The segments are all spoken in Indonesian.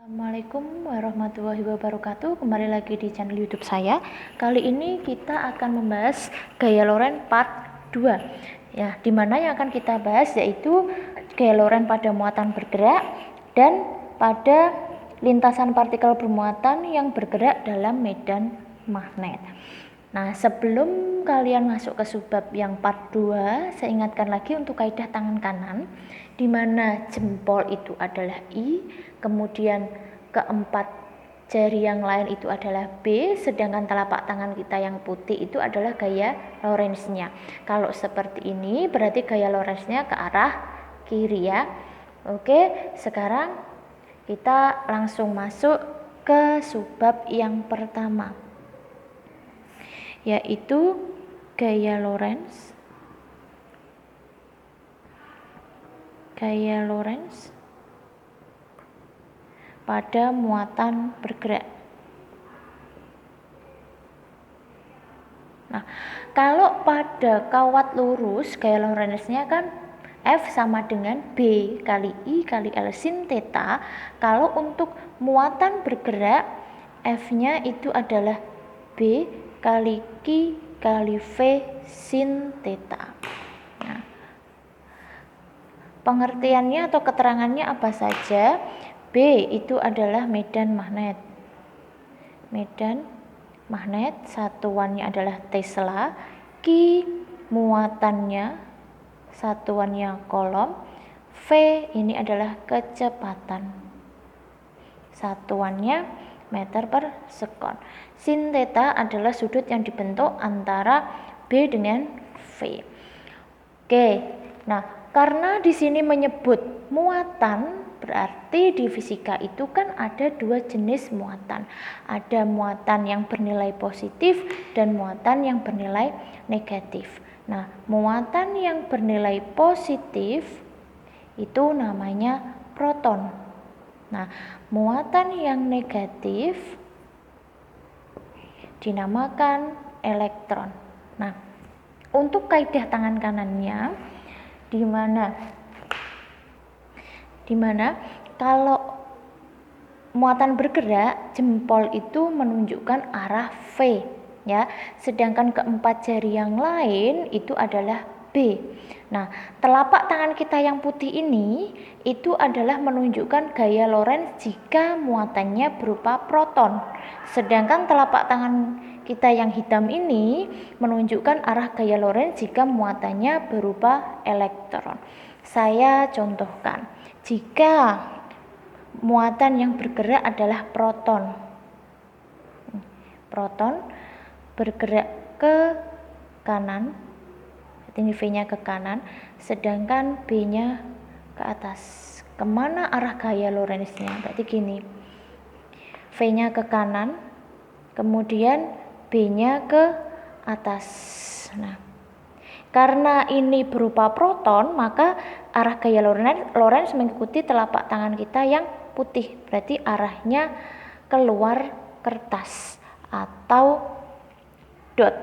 Assalamualaikum warahmatullahi wabarakatuh. Kembali lagi di channel YouTube saya. Kali ini kita akan membahas gaya Lorentz part 2. Ya, dimana yang akan kita bahas yaitu gaya Lorentz pada muatan bergerak dan pada lintasan partikel bermuatan yang bergerak dalam medan magnet. Nah, sebelum kalian masuk ke subbab yang part 2, saya ingatkan lagi untuk kaidah tangan kanan, di mana jempol itu adalah I, kemudian keempat jari yang lain itu adalah B, sedangkan telapak tangan kita yang putih itu adalah gaya Lorentz-nya. Kalau seperti ini berarti gaya Lorentz-nya ke arah kiri ya. Oke, sekarang kita langsung masuk ke subbab yang pertama, yaitu gaya Lorentz pada muatan bergerak. Nah, kalau pada kawat lurus gaya Lorentz-nya kan F sama dengan B kali I kali L sin theta. Kalau untuk muatan bergerak, F-nya itu adalah B kali Q kali V sin theta. Nah, pengertiannya atau keterangannya apa saja? B itu adalah medan magnet. Medan magnet satuannya adalah Tesla. Q muatannya satuannya Coulomb. V ini adalah kecepatan. Satuannya meter per sekon. Sin theta adalah sudut yang dibentuk antara B dengan V. Oke. Nah, karena di sini menyebut muatan, berarti di fisika itu kan ada dua jenis muatan. Ada muatan yang bernilai positif dan muatan yang bernilai negatif. Nah, muatan yang bernilai positif itu namanya proton. Nah, muatan yang negatif dinamakan elektron. Nah, untuk kaidah tangan kanannya di mana kalau muatan bergerak, jempol itu menunjukkan arah V ya, sedangkan keempat jari yang lain itu adalah B. Nah, telapak tangan kita yang putih ini itu adalah menunjukkan gaya Lorentz jika muatannya berupa proton, sedangkan telapak tangan kita yang hitam ini menunjukkan arah gaya Lorentz jika muatannya berupa elektron. Saya contohkan, jika muatan yang bergerak adalah proton bergerak ke kanan, ini V-nya ke kanan, sedangkan B-nya ke atas. Kemana arah gaya Lorentz-nya? Berarti gini, V-nya ke kanan, kemudian B-nya ke atas. Nah, karena ini berupa proton, maka arah gaya Lorentz mengikuti telapak tangan kita yang putih. Berarti arahnya keluar kertas atau dot.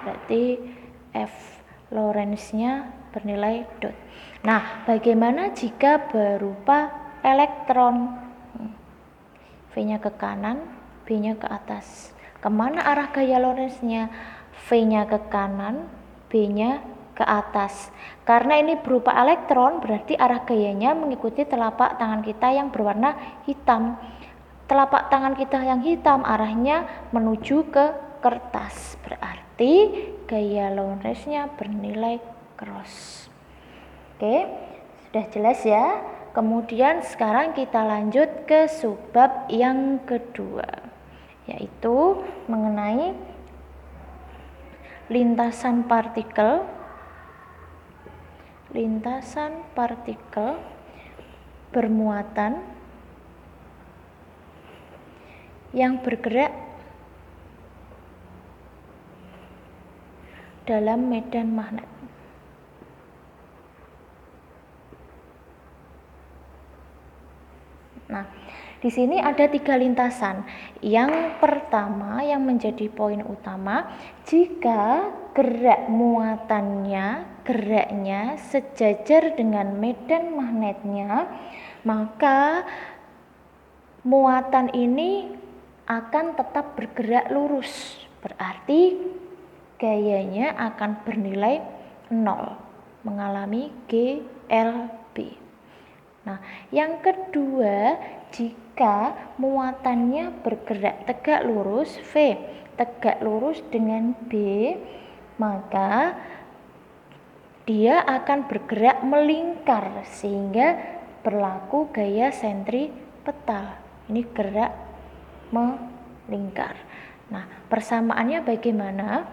Berarti F Lorentz-nya bernilai dot. Nah, bagaimana jika berupa elektron? V-nya ke kanan, B-nya ke atas. Kemana arah gaya Lorentz-nya? V-nya ke kanan, B-nya ke atas. Karena ini berupa elektron, berarti arah gayanya mengikuti telapak tangan kita yang berwarna hitam. Telapak tangan kita yang hitam arahnya menuju ke kertas. Berarti gaya Lorentz-nya bernilai cross. Oke, sudah jelas ya. Kemudian sekarang kita lanjut ke subbab yang kedua, yaitu mengenai lintasan partikel bermuatan yang bergerak dalam medan magnet. Nah, di sini ada 3 lintasan. Yang pertama yang menjadi poin utama, jika geraknya sejajar dengan medan magnetnya, maka muatan ini akan tetap bergerak lurus, berarti gayanya akan bernilai 0, mengalami GLB. Nah, yang kedua, jika muatannya bergerak tegak lurus, V tegak lurus dengan B, maka dia akan bergerak melingkar sehingga berlaku gaya sentripetal. Ini gerak melingkar. Nah, persamaannya bagaimana?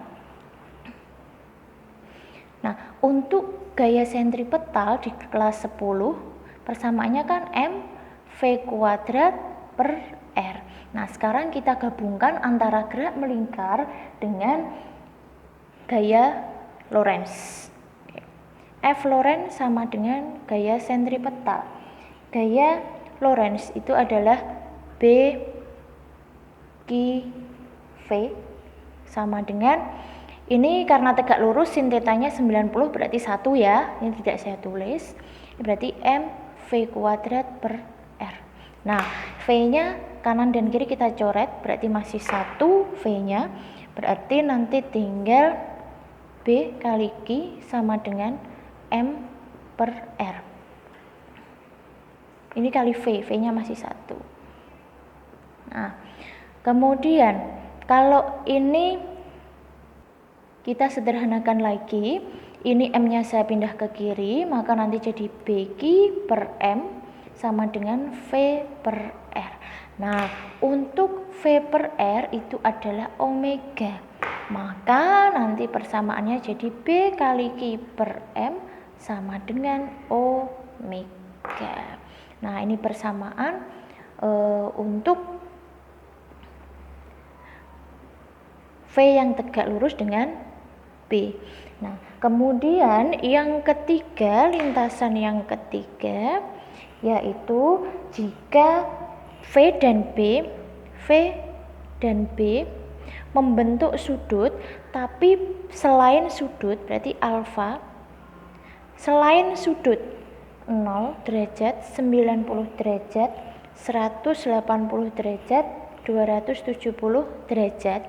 Nah, untuk gaya sentripetal di kelas 10, persamaannya kan M V kuadrat per R. Nah, sekarang kita gabungkan antara gerak melingkar dengan gaya Lorentz. F Lorentz sama dengan gaya sentripetal. Gaya Lorentz itu adalah B Q V sama dengan, ini karena tegak lurus sin tetanya 90 berarti 1 ya, ini tidak saya tulis, berarti M V kuadrat per R. Nah, V nya kanan dan kiri kita coret, berarti masih 1 V nya, berarti nanti tinggal B kali Q sama dengan M per R. Ini kali V, V nya masih 1. Nah, kemudian kalau ini kita sederhanakan lagi, ini M nya saya pindah ke kiri, maka nanti jadi BQ per M sama dengan V per R. Nah, untuk V per R itu adalah omega, maka nanti persamaannya jadi B kali Q per M sama dengan omega. Nah, ini persamaan untuk V yang tegak lurus dengan B. Nah, kemudian yang ketiga, lintasan yang ketiga, yaitu jika V dan B membentuk sudut, tapi selain sudut, berarti alfa, selain sudut 0 derajat, 90 derajat, 180 derajat, 270 derajat.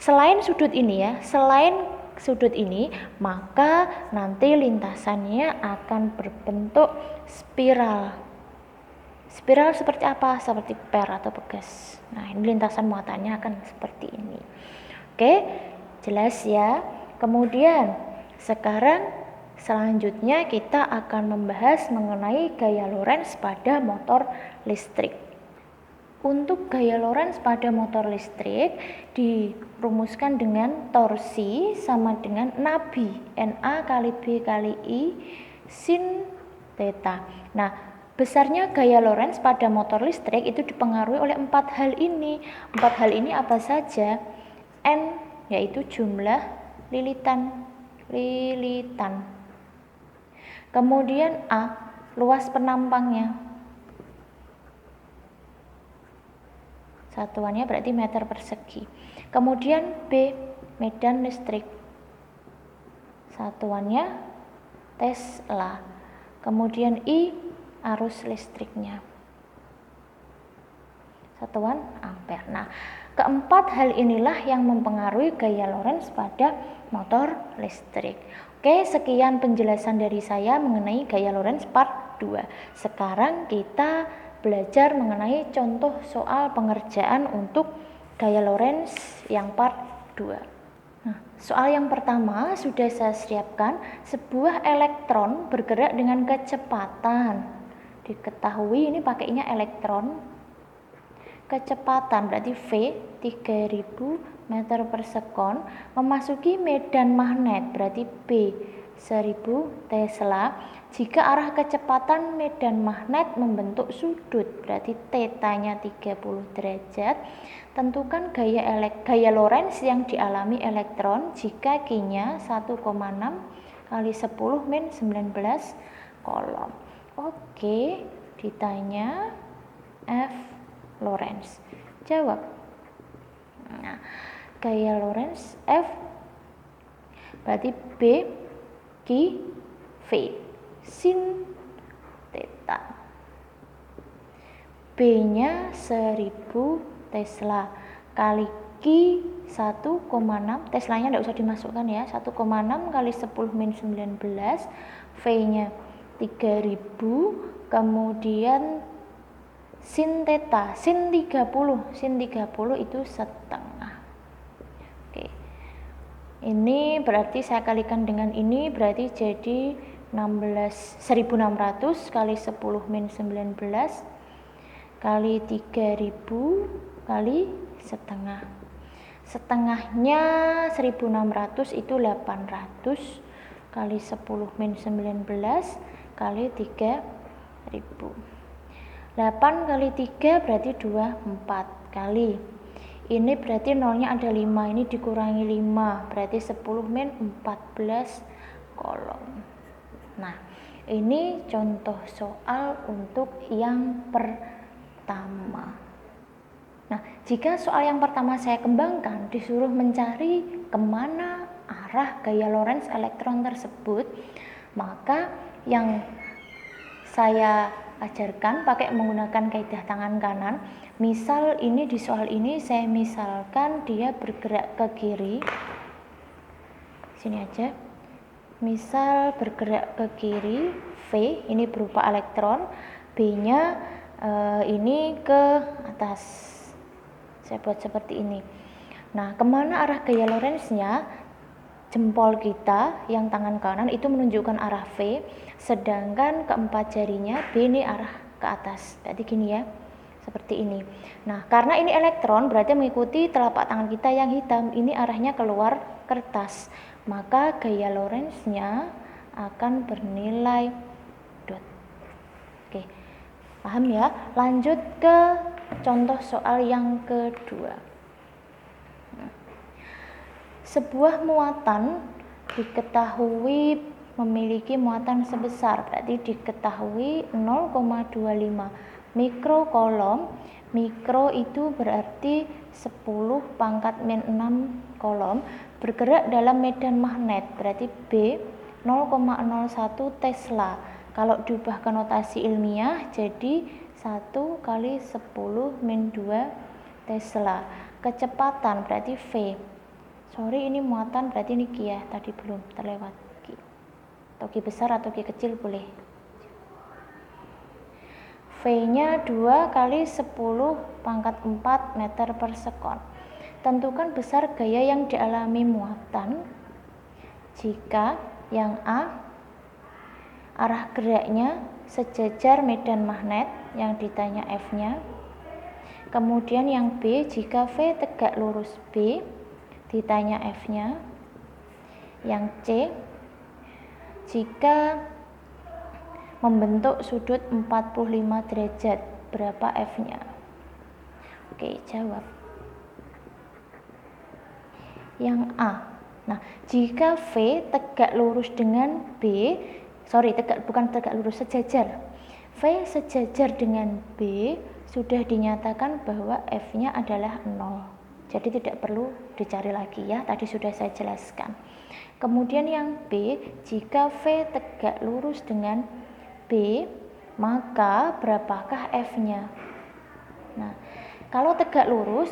Selain sudut ini ya, selain sudut ini, maka nanti lintasannya akan berbentuk spiral. Spiral seperti apa? Seperti per atau pegas. Nah, ini lintasan muatannya akan seperti ini. Oke, jelas ya. Kemudian sekarang selanjutnya kita akan membahas mengenai gaya Lorentz pada motor listrik. Untuk gaya Lorentz pada motor listrik dirumuskan dengan torsi sama dengan NABI, NA kali B kali I sin theta. Nah, besarnya gaya Lorentz pada motor listrik itu dipengaruhi oleh 4 hal ini. 4 hal ini apa saja? N yaitu jumlah lilitan. Kemudian A, luas penampangnya. Satuannya berarti meter persegi. Kemudian B, medan listrik. Satuannya Tesla. Kemudian I, arus listriknya. Satuan ampere. Nah, keempat hal inilah yang mempengaruhi gaya Lorentz pada motor listrik. Oke, sekian penjelasan dari saya mengenai gaya Lorentz part 2. Sekarang kita belajar mengenai contoh soal pengerjaan untuk gaya Lorentz yang part 2. Nah, soal yang pertama sudah saya siapkan, sebuah elektron bergerak dengan kecepatan. Diketahui ini pakainya elektron. Kecepatan berarti V 3000 meter per sekon memasuki medan magnet berarti B 1000 Tesla. Jika arah kecepatan medan magnet membentuk sudut berarti tetanya 30 derajat, tentukan gaya Lorentz yang dialami elektron jika Q-nya 1,6 kali 10 min 19 kolom. Oke, ditanya F Lorentz. Jawab. Nah, gaya Lorentz F berarti B Q V sin theta. B-nya 1000 Tesla kali Q 1,6, Teslanya tidak usah dimasukkan ya, 1,6 kali 10 min 19, V-nya 3000, kemudian sin theta, sin 30 itu setengah. Oke. Ini berarti saya kalikan dengan ini, berarti jadi 1600 kali 10 min 19 kali 3000 kali setengah. Setengahnya 1600 itu 800 kali 10 min 19 kali 3000. 8 kali 3 berarti 24 kali. Ini berarti nolnya ada 5, ini dikurangi 5, berarti 10 min 14 kolom. Nah, ini contoh soal untuk yang pertama. Nah, jika soal yang pertama saya kembangkan, disuruh mencari kemana arah gaya Lorentz elektron tersebut, maka yang saya ajarkan pakai menggunakan kaidah tangan kanan. Misal ini di soal ini saya misalkan dia bergerak ke kiri, sini aja. Misal bergerak ke kiri, V ini berupa elektron, B-nya ini ke atas. Saya buat seperti ini. Nah, kemana arah gaya Lorentz-nya? Jempol kita yang tangan kanan itu menunjukkan arah V, sedangkan keempat jarinya B ini arah ke atas. Berarti gini ya, seperti ini. Nah, karena ini elektron berarti mengikuti telapak tangan kita yang hitam, ini arahnya keluar kertas. Maka gaya Lorentz-nya akan bernilai dot. Oke, paham ya? Lanjut ke contoh soal yang kedua. Sebuah muatan diketahui memiliki muatan sebesar, berarti diketahui 0,25 mikrokolom. Mikro itu berarti 10 pangkat min 6 kolom, bergerak dalam medan magnet, berarti B 0,01 Tesla. Kalau diubah ke notasi ilmiah jadi 1 kali 10 min 2 Tesla. Kecepatan berarti V. Sorry, ini muatan berarti ini Q ya, tadi belum terlewat Q. Atau Q besar atau Q kecil boleh. V-nya 2 kali 10 pangkat 4 meter per sekon. Tentukan besar gaya yang dialami muatan jika yang A arah geraknya sejajar medan magnet, yang ditanya F-nya. Kemudian yang B, jika V tegak lurus B, ditanya F-nya. Yang C, jika membentuk sudut 45 derajat, berapa F-nya? Oke, jawab. Yang A. Nah, jika V tegak lurus dengan B, bukan tegak lurus, sejajar. V sejajar dengan B, sudah dinyatakan bahwa F-nya adalah 0. Jadi tidak perlu dicari lagi ya, tadi sudah saya jelaskan. Kemudian yang B, jika V tegak lurus dengan B, maka berapakah F-nya? Nah, kalau tegak lurus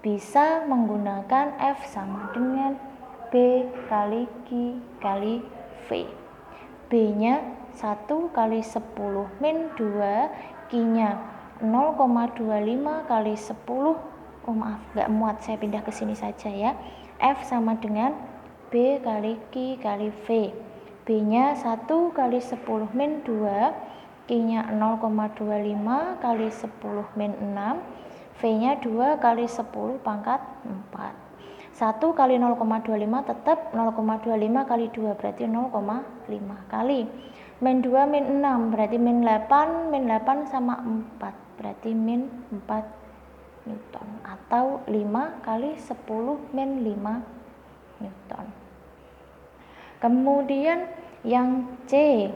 bisa menggunakan F sama dengan B kali Q kali V. B-nya 1 kali 10 min 2, Q-nya 0,25 kali 10. Oh maaf, nggak muat, saya pindah ke sini saja ya. F sama dengan B kali Q kali V. B-nya 1 kali 10 min 2, Q-nya 0,25 kali 10 min 6, V-nya 2 kali 10 pangkat 4. 1 kali 0,25 tetap 0,25 kali 2 berarti 0,5 kali. Min 2 min 6 berarti min 8, min 8 sama 4 berarti min 4 Newton, atau 5 kali 10 min 5 Newton. Kemudian yang C,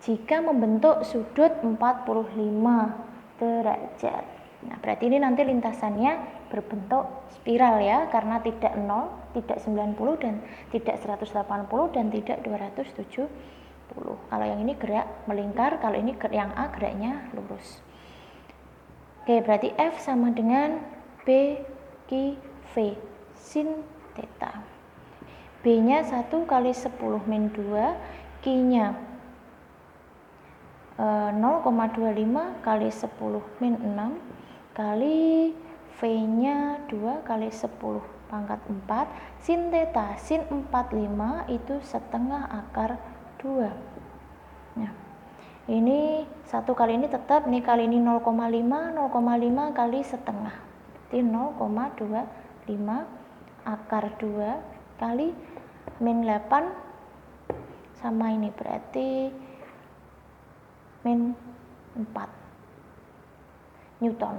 jika membentuk sudut 45 derajat. Nah, berarti ini nanti lintasannya berbentuk spiral ya, karena tidak 0, tidak 90 dan tidak 180 dan tidak 270. Kalau yang ini gerak melingkar, kalau ini yang A geraknya lurus. Oke, berarti F sama dengan B Q V sin theta. B-nya 1 kali 10 min 2, Q-nya 0,25 kali 10 min 6 kali V-nya 2 kali 10 pangkat 4 sin theta sin 45 itu setengah akar 2. Nah, ini 1 kali ini tetap, nih kali ini 0,5 kali setengah, berarti 0,25 akar 2 kali min 8 sama ini berarti min 4 Newton.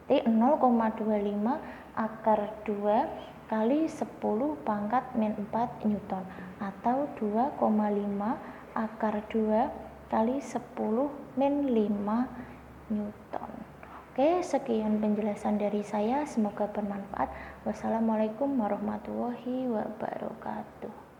Jadi 0,25 akar 2 kali 10 pangkat min 4 Newton atau 2,5 akar 2 kali 10 min 5 Newton. Oke, sekian penjelasan dari saya, semoga bermanfaat. Wassalamualaikum warahmatullahi wabarakatuh.